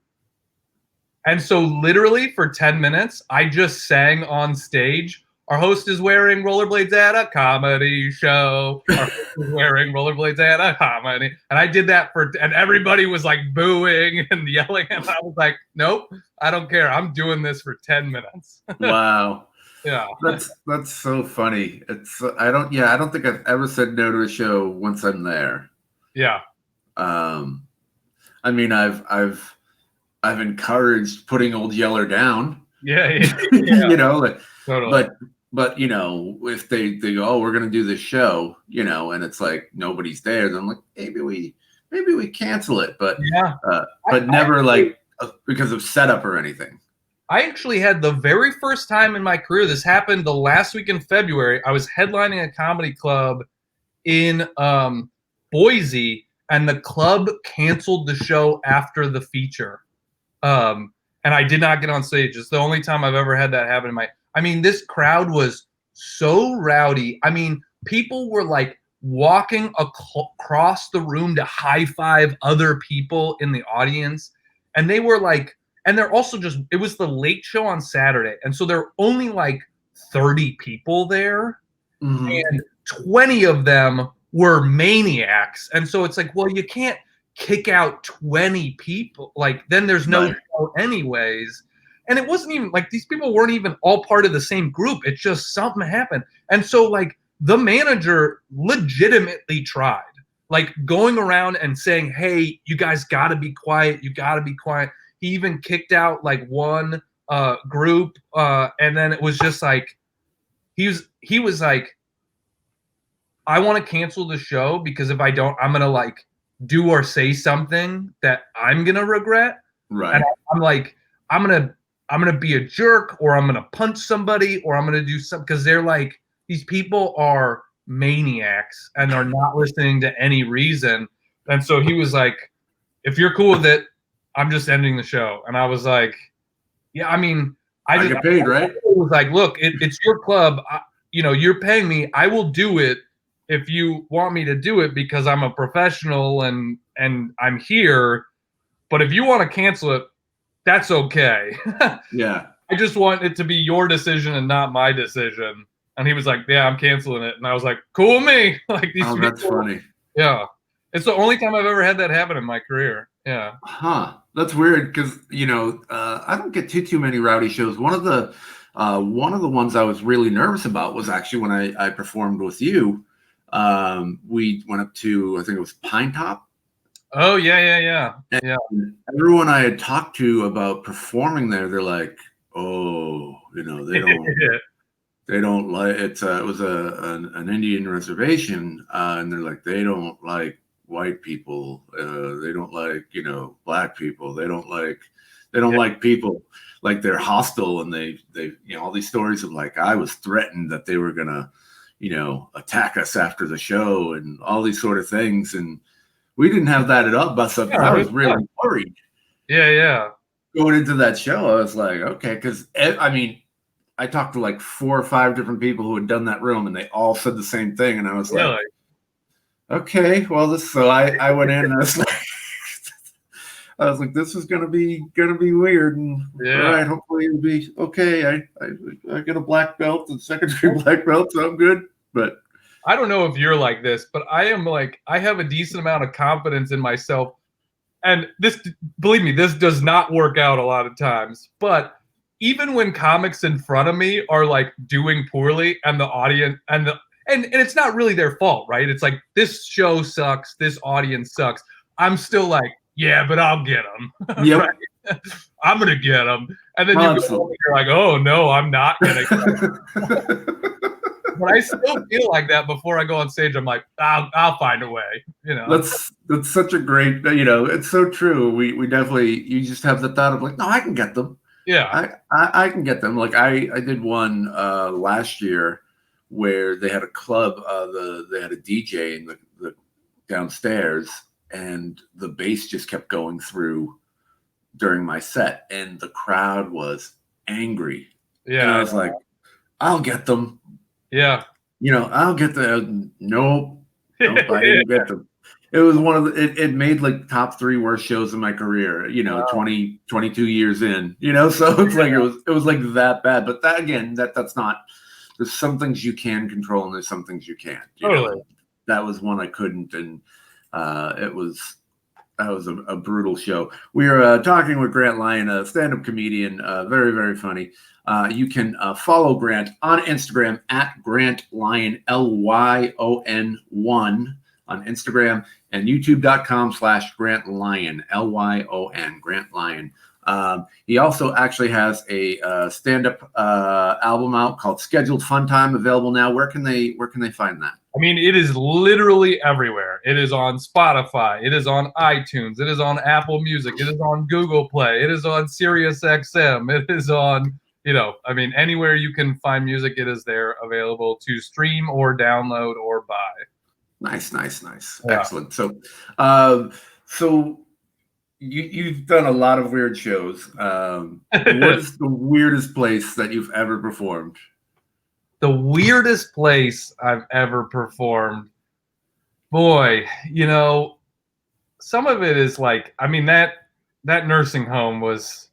And so, literally for 10 minutes, I just sang on stage. Our host is wearing rollerblades at a comedy show. Our host is wearing rollerblades at a comedy. And I did that and everybody was like booing and yelling. And I was like, nope, I don't care. I'm doing this for 10 minutes. Wow. Yeah. That's so funny. I don't think I've ever said no to a show once I'm there. Yeah. I mean, I've encouraged putting Old Yeller down. Yeah. You know, like, totally. But you know, if they go, oh, we're gonna do this show, you know, and it's like nobody's there, then I'm like, maybe we cancel it, but never like because of setup or anything? I actually had the very first time in my career. This happened the last week in February. I was headlining a comedy club in Boise, and the club canceled the show after the feature. And I did not get on stage. It's the only time I've ever had that happen in my. I mean, this crowd was so rowdy. I mean, people were like walking across the room to high five other people in the audience, and they were like, and they're also just. It was the late show on Saturday, and so there were only like 30 people there, and 20 of them were maniacs. And so it's like, well, you can't kick out 20 people. Like, then there's no show anyways. And it wasn't even like these people weren't even all part of the same group. It's just something happened. And so, like, the manager legitimately tried, like, going around and saying, hey, you guys got to be quiet. You got to be quiet. He even kicked out like one group. And then it was just like, he was like, I want to cancel the show because if I don't, I'm gonna like do or say something that I'm gonna regret. Right. And I'm like, I'm gonna be a jerk, or I'm gonna punch somebody, or I'm gonna do something, because they're like, these people are maniacs and they're not listening to any reason. And so he was like, if you're cool with it, I'm just ending the show. And I was like, yeah, I mean, I get paid, right? It was like, look, it's your club. You're paying me. I will do it if you want me to do it because I'm a professional and I'm here. But if you want to cancel it, that's okay. Yeah. I just want it to be your decision and not my decision. And he was like, yeah, I'm canceling it. And I was like, cool with me. Like, these people, that's funny. Yeah. It's the only time I've ever had that happen in my career. Yeah. Huh. That's weird because, I don't get too many rowdy shows. One of the ones I was really nervous about was actually when I performed with you. We went up to, I think it was Pine Top. Oh, yeah. Everyone I had talked to about performing there, they're like, oh, they don't. They don't like it. It was an Indian reservation, and they're like, they don't like white people. They don't like black people. They don't like people, like they're hostile, and they all these stories of like I was threatened that they were gonna attack us after the show and all these sort of things, and we didn't have that at all. But I was really worried. Yeah. Going into that show, I was like, okay, because I talked to like 4 or 5 different people who had done that room, and they all said the same thing. And I was like, okay, well, so I went in and I was like, this is gonna be weird. And all right, hopefully it'll be okay. I get a black belt, and secondary black belt, so I'm good. But I don't know if you're like this, but I am like, I have a decent amount of confidence in myself. And this, believe me, this does not work out a lot of times. But even when comics in front of me are like doing poorly, and the audience and it's not really their fault, right? It's like, this show sucks, this audience sucks. I'm still like, yeah, but I'll get them. Yep. Right? I'm gonna get them. And then you're like, oh no, I'm not gonna get them. But I still feel like that before I go on stage. I'm like, I'll find a way. That's such a great. It's so true. We definitely. You just have the thought of like, no, I can get them. Yeah, I can get them. Like I did one last year where they had a club. They had a DJ in the downstairs, and the bass just kept going through during my set, and the crowd was angry. Yeah, and I was like, I'll get them. Yeah. I'll get the nope, I didn't get them. It was one of it made like top 3 worst shows in my career, 22 years in, so it's like it was like that bad. But that again, that's not, there's some things you can control and there's some things you can't. Totally. That was one I couldn't, and that was a brutal show. We are talking with Grant Lyon, a stand-up comedian, very, very funny. You can follow Grant on Instagram at Grant Lyon, LYON1 on Instagram, and youtube.com/Grant Lyon, LYON, Grant Lyon. He also actually has a stand-up album out called Scheduled Fun Time, available now. Where can they find that? I mean, it is literally everywhere. It is on Spotify. It is on iTunes. It is on Apple Music. It is on Google Play. It is on Sirius XM. It is on, I mean, anywhere you can find music, it is there available to stream or download or buy. Nice, nice, nice. Yeah. Excellent. So you've done a lot of weird shows. What is the weirdest place that you've ever performed? The weirdest place I've ever performed, boy, some of it is like, I mean, that nursing home was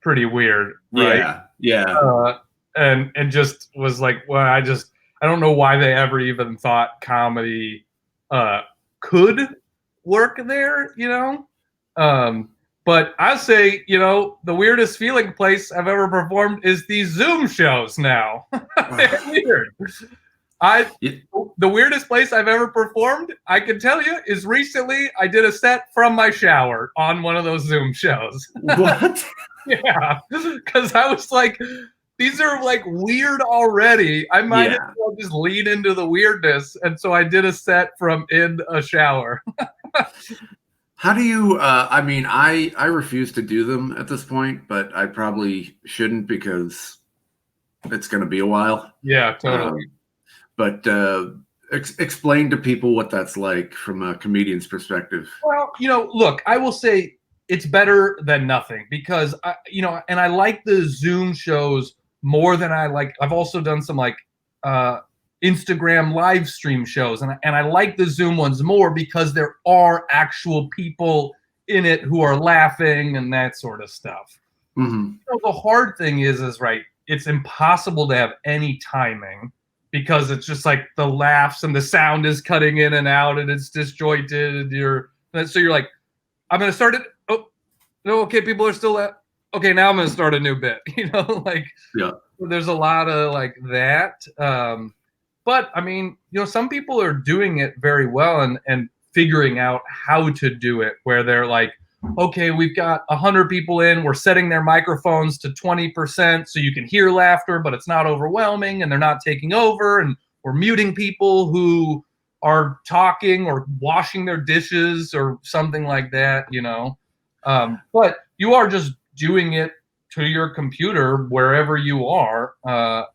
pretty weird, right? Yeah. And just was like, well, I don't know why they ever even thought comedy could work there, But I say, the weirdest feeling place I've ever performed is these Zoom shows now. They're weird. The weirdest place I've ever performed, I can tell you, is recently I did a set from my shower on one of those Zoom shows. What? Yeah, because I was like, these are like weird already. I might as well just lean into the weirdness. And so I did a set from in a shower. How do you, I mean, I refuse to do them at this point, but I probably shouldn't because it's going to be a while. Yeah, totally. But explain to people what that's like from a comedian's perspective. Well, look, I will say it's better than nothing because, and I like the Zoom shows more than I've also done some Instagram live stream shows, and I like the Zoom ones more because there are actual people in it who are laughing and that sort of stuff. Mm-hmm. The hard thing is right, it's impossible to have any timing because it's just like the laughs and the sound is cutting in and out and it's disjointed and so you're like, I'm gonna start it. Oh no, okay, people are still at. Okay, now I'm gonna start a new bit. There's a lot of like that. But I mean, some people are doing it very well and figuring out how to do it where they're like, okay, we've got 100 people in, we're setting their microphones to 20% so you can hear laughter, but it's not overwhelming and they're not taking over, and we're muting people who are talking or washing their dishes or something like that, But you are just doing it to your computer wherever you are,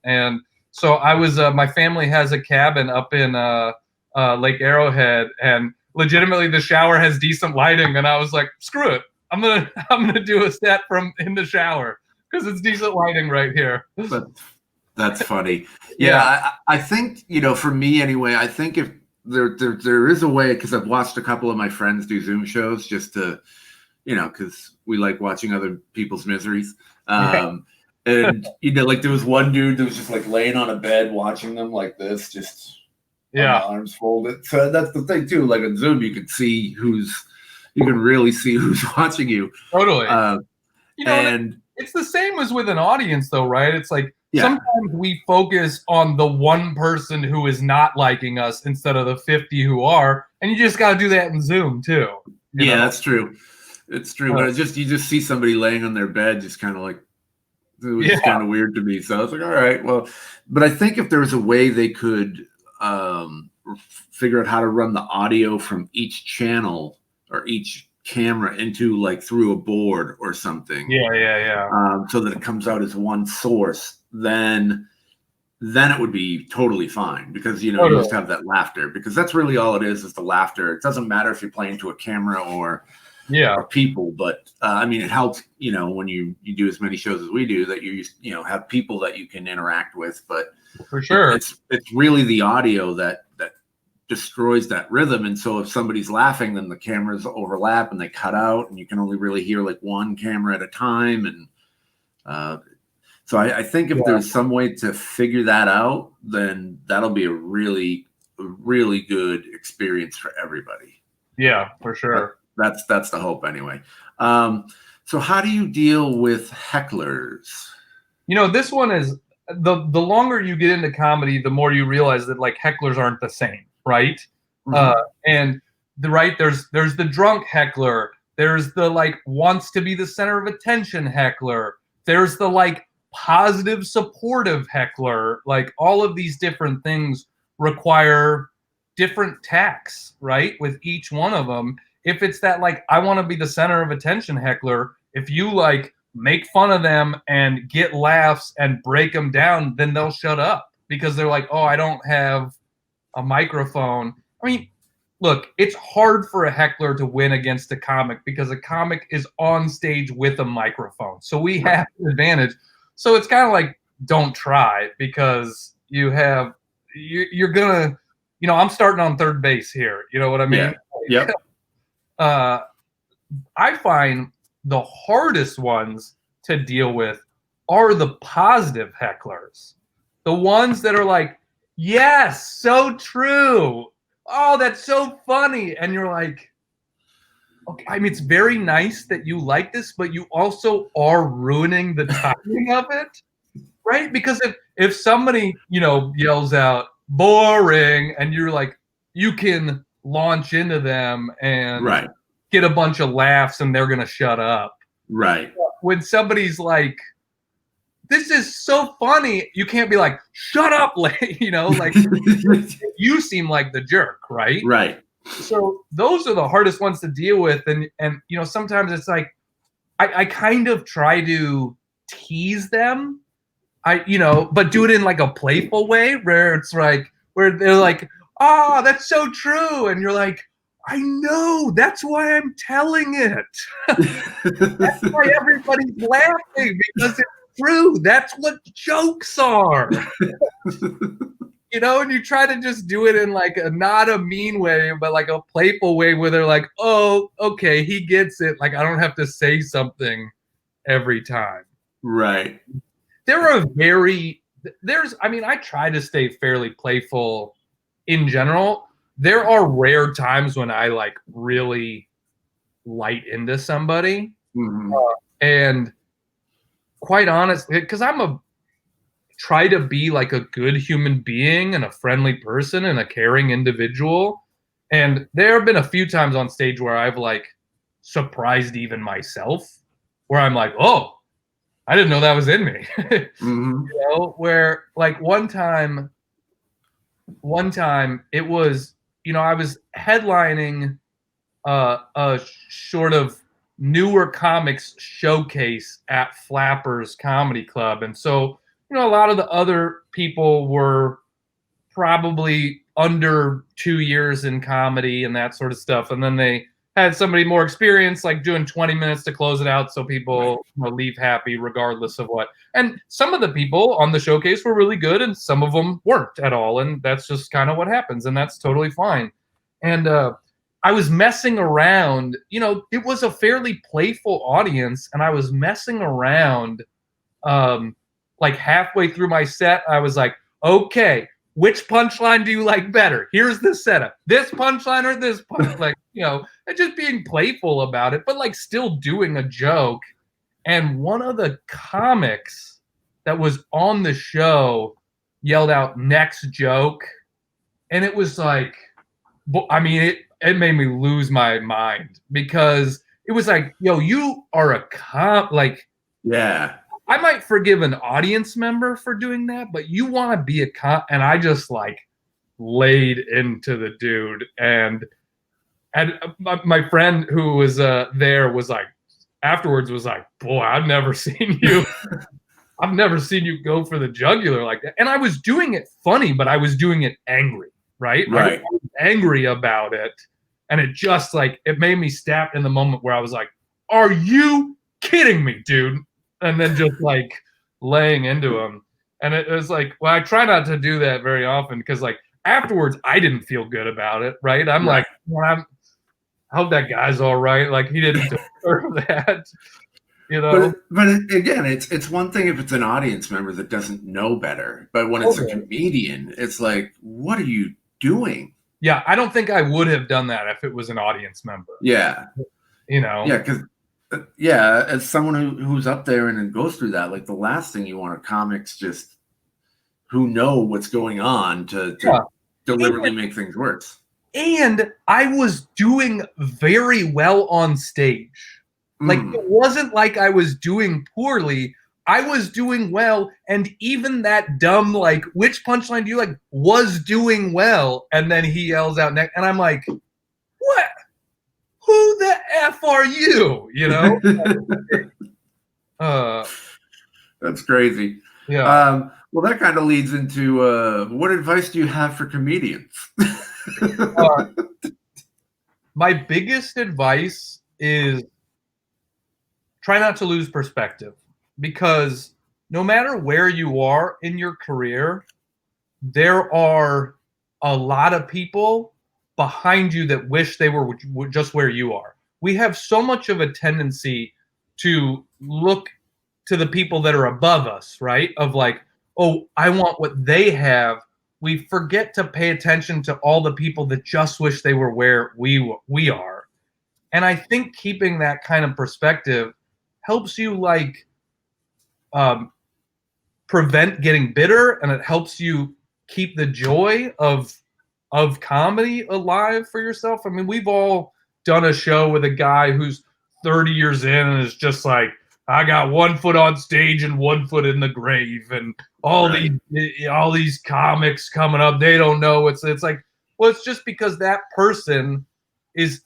and so I was, my family has a cabin up in Lake Arrowhead, and legitimately the shower has decent lighting, and I was like, screw it, I'm gonna do a set from in the shower because it's decent lighting right here. That's funny. Yeah. I think for me anyway, I think if there is a way, because I've watched a couple of my friends do Zoom shows just to, because we like watching other people's miseries. And like there was one dude that was just like laying on a bed watching them like this, just arms folded. So that's the thing too. Like on Zoom, you can really see who's watching you. Totally. And it's the same as with an audience, though, right? It's like sometimes we focus on the one person who is not liking us instead of the 50 who are, and you just got to do that in Zoom too. That's true. It's true, but you just see somebody laying on their bed, just kind of like. It was kind of weird to me. So I was like, all right, well, but I think if there was a way they could figure out how to run the audio from each channel or each camera into like through a board or something. So that it comes out as one source, then it would be totally fine because, you just have that laughter, because that's really all it is the laughter. It doesn't matter if you're playing to a camera or people, but I mean, it helps, when you do as many shows as we do, that you have people that you can interact with, but for sure it's really the audio that destroys that rhythm. And so if somebody's laughing, then the cameras overlap and they cut out, and you can only really hear like one camera at a time. And so I think if there's some way to figure that out, then that'll be a really good experience for everybody. Yeah, for sure. That's the hope anyway. So how do you deal with hecklers? This one is the longer you get into comedy, the more you realize that like hecklers aren't the same, right? Mm-hmm. And there's the drunk heckler, there's the like wants to be the center of attention heckler, there's the like positive supportive heckler. Like all of these different things require different tacks, right? With each one of them. If it's that like I want to be the center of attention heckler, if you like make fun of them and get laughs and break them down, then they'll shut up because they're like, oh, I don't have a microphone. I mean, look, it's hard for a heckler to win against a comic because a comic is on stage with a microphone. So we have an advantage. So it's kind of like don't try because you're gonna, I'm starting on third base here. You know what I mean? Yeah. Yep. I find the hardest ones to deal with are the positive hecklers. The ones that are like, yes, so true. Oh, that's so funny. And you're like, okay, I mean, it's very nice that you like this, but you also are ruining the timing of it, right? Because if somebody, yells out boring and you're like, you can launch into them and get a bunch of laughs and they're going to shut up. Right. When somebody's like, this is so funny, you can't be like, shut up, like you seem like the jerk, right? Right. So those are the hardest ones to deal with. And sometimes it's like, I kind of try to tease them, but do it in like a playful way where it's like, where they're like, oh, that's so true. And you're like, I know, that's why I'm telling it. That's why everybody's laughing, because it's true. That's what jokes are. And you try to just do it in like not a mean way, but like a playful way where they're like, oh, okay, he gets it. Like I don't have to say something every time. Right. I try to stay fairly playful in general. There are rare times when I like really light into somebody. Mm-hmm. And quite honestly, because try to be like a good human being and a friendly person and a caring individual. And there have been a few times on stage where I've like surprised even myself, where I'm like, oh, I didn't know that was in me. Mm-hmm. Where like one time it was, I was headlining a sort of newer comics showcase at Flappers Comedy Club. And so, a lot of the other people were probably under 2 years in comedy and that sort of stuff. And then they had somebody more experienced, like doing 20 minutes to close it out so people leave happy regardless of what. And some of the people on the showcase were really good and some of them weren't at all. And that's just kind of what happens. And that's totally fine. And I was messing around. It was a fairly playful audience, and I was messing around. Like halfway through my set, I was like, okay, which punchline do you like better? Here's the setup. This punchline or this punchline? And just being playful about it, but like still doing a joke. And one of the comics that was on the show yelled out, next joke. And it was like, it made me lose my mind because it was like, yo, you are a yeah. I might forgive an audience member for doing that, but you want to be and I just like laid into the dude. And my friend who was there was like, afterwards was like, boy, I've never seen you go for the jugular like that. And I was doing it funny, but I was doing it angry, right? I was angry about it. And it just like, it made me snap in the moment where I was like, are you kidding me, dude? And then just like laying into him. And it was like, well, I try not to do that very often because like afterwards I didn't feel good about it, right? I'm like, well, I hope that guy's all right. Like he didn't deserve that, But again, it's one thing if it's an audience member that doesn't know better. But when it's a comedian, it's like, what are you doing? Yeah, I don't think I would have done that if it was an audience member. Yeah. Yeah, because as someone who's up there and goes through that, like the last thing you want are comics just who know what's going on to deliberately make things worse. And I was doing very well on stage. Like it wasn't like I was doing poorly. I was doing well, and even that dumb, like, which punchline do you like, was doing well, and then he yells out next, and I'm like, what? Who the F are you? You know? That's crazy. Yeah. Well, that kind of leads into what advice do you have for comedians? My biggest advice is try not to lose perspective, because no matter where you are in your career, there are a lot of people behind you that wish they were just where you are. We have so much of a tendency to look to the people that are above us, right? Of like, oh, I want what they have. We forget to pay attention to all the people that just wish they were where we are. And I think keeping that kind of perspective helps you like prevent getting bitter, and it helps you keep the joy of comedy alive for yourself. I mean, we've all done a show with a guy who's 30 years in and is just like, I got 1 foot on stage and 1 foot in the grave, and all these comics coming up, they don't know. It's like, well, it's just because that person is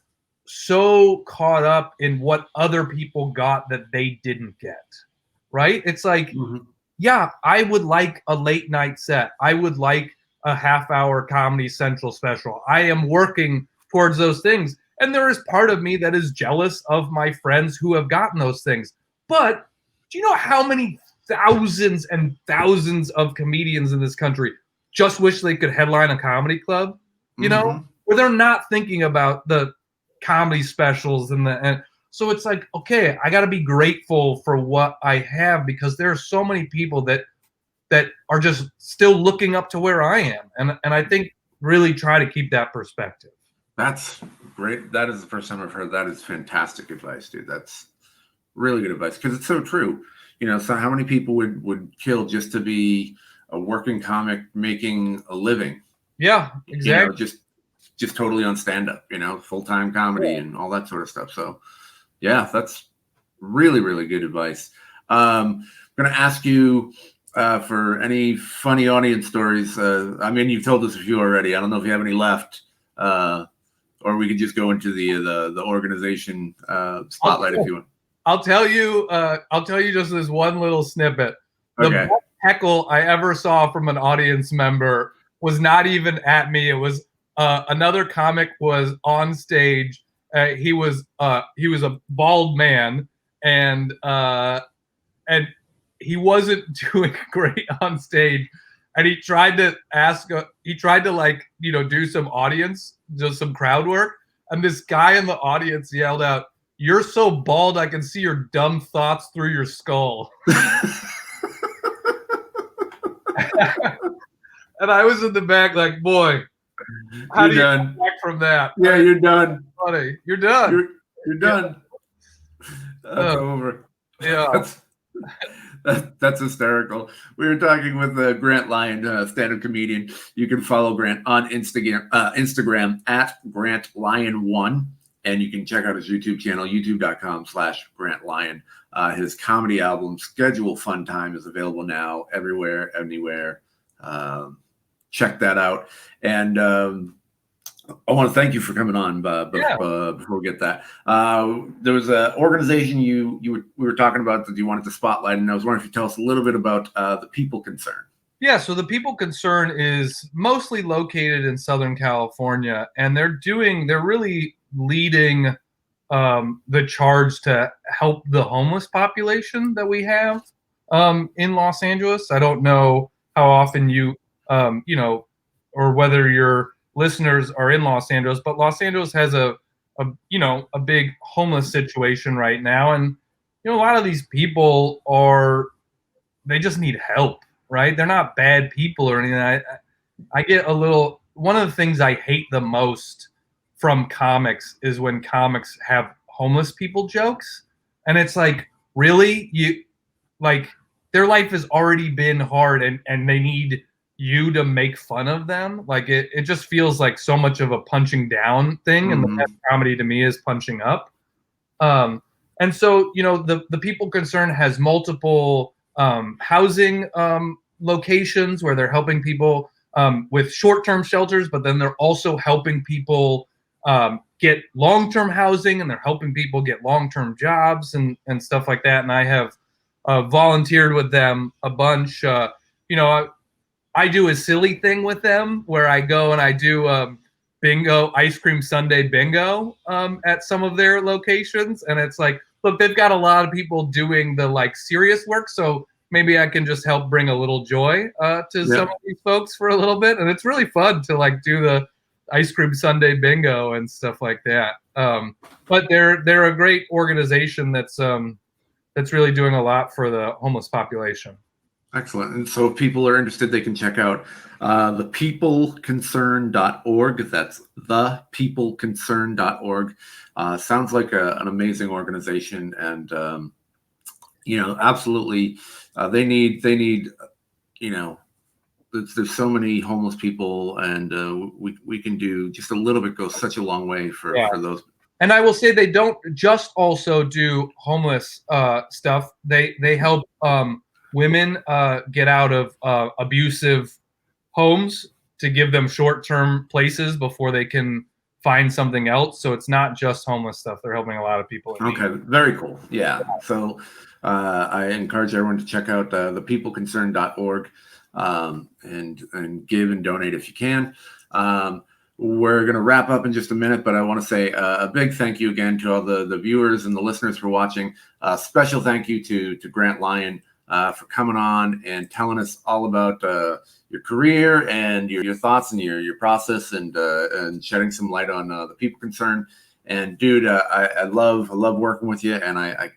so caught up in what other people got that they didn't get, right? It's like, yeah, I would like a late night set. I would like a half-hour Comedy Central special. I am working towards those things. And there is part of me that is jealous of my friends who have gotten those things. But do you know how many thousands and thousands of comedians in this country just wish they could headline a comedy club? You know, where they're not thinking about the comedy specials and so it's like, okay, I got to be grateful for what I have, because there are so many people that are just still looking up to where I am, and I think really try to keep that perspective. That's great. That is the first time I've heard that. Is fantastic advice, dude. That's really good advice, because it's so true. You know, so how many people would kill just to be a working comic making a living? Yeah, exactly. You know, just totally on stand-up, you know, full-time comedy and all that sort of stuff. So yeah, that's really, really good advice. I'm going to ask you for any funny audience stories. I mean, you've told us a few already. I don't know if you have any left, or we could just go into the organization spotlight if you want. I'll tell you just this one little snippet. The best heckle I ever saw from an audience member was not even at me. It was another comic was on stage. He was a bald man, and he wasn't doing great on stage. And he tried to like, you know, do some audience, just some crowd work. And this guy in the audience yelled out, "You're so bald, I can see your dumb thoughts through your skull." And I was in the back like, boy, how do you come back from that? Yeah, you're done. Funny. You're done. You're done. That's over. Yeah. That's hysterical. We were talking with Grant Lyon, stand-up comedian. You can follow Grant on Instagram at GrantLyon1, and you can check out his YouTube channel, youtube.com/Grant Lyon. His comedy album, Schedule Fun Time, is available now everywhere, anywhere. Check that out. And I want to thank you for coming on. Before we get that, there was an organization we were talking about that you wanted to spotlight, and I was wondering if you tell us a little bit about the People Concern. Yeah, so the People Concern is mostly located in Southern California, and they're really leading the charge to help the homeless population that we have in Los Angeles. I don't know how often you know, or whether your listeners are in Los Angeles, but Los Angeles has a big homeless situation right now, and you know, a lot of these people they just need help, right? They're not bad people or anything. I get a little, one of the things I hate the most from comics is when comics have homeless people jokes, and it's like, really, you like, their life has already been hard, and they need you to make fun of them. Like it just feels like so much of a punching down thing, and the best comedy to me is punching up. And so, you know, the People Concern has multiple housing locations where they're helping people with short-term shelters, but then they're also helping people get long-term housing, and they're helping people get long-term jobs and stuff like that. And I have volunteered with them a bunch. I do a silly thing with them where I go and I do bingo, ice cream sundae bingo at some of their locations. And it's like, look, they've got a lot of people doing the like serious work. So maybe I can just help bring a little joy to some of these folks for a little bit. And it's really fun to like do the ice cream sundae bingo and stuff like that. But they're a great organization that's really doing a lot for the homeless population. Excellent. And so if people are interested, they can check out thepeopleconcern.org. That's thepeopleconcern.org. Sounds like an amazing organization. And, absolutely, they need, there's so many homeless people, and we can do just a little bit, goes such a long way for those. And I will say they don't just also do homeless stuff. They help women get out of abusive homes to give them short-term places before they can find something else. So it's not just homeless stuff. They're helping a lot of people. Okay, very cool. Yeah. So I encourage everyone to check out thepeopleconcern.org and give and donate if you can. We're going to wrap up in just a minute, but I want to say a big thank you again to all the viewers and the listeners for watching. Special thank you to Grant Lyon for coming on and telling us all about your career and your thoughts and your process and shedding some light on the People Concern. And dude, I love working with you, and I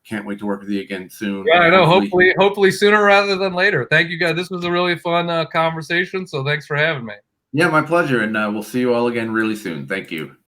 can't wait to work with you again soon. Yeah, I know. Hopefully sooner rather than later. Thank you guys. This was a really fun conversation. So thanks for having me. Yeah, my pleasure. And we'll see you all again really soon. Thank you.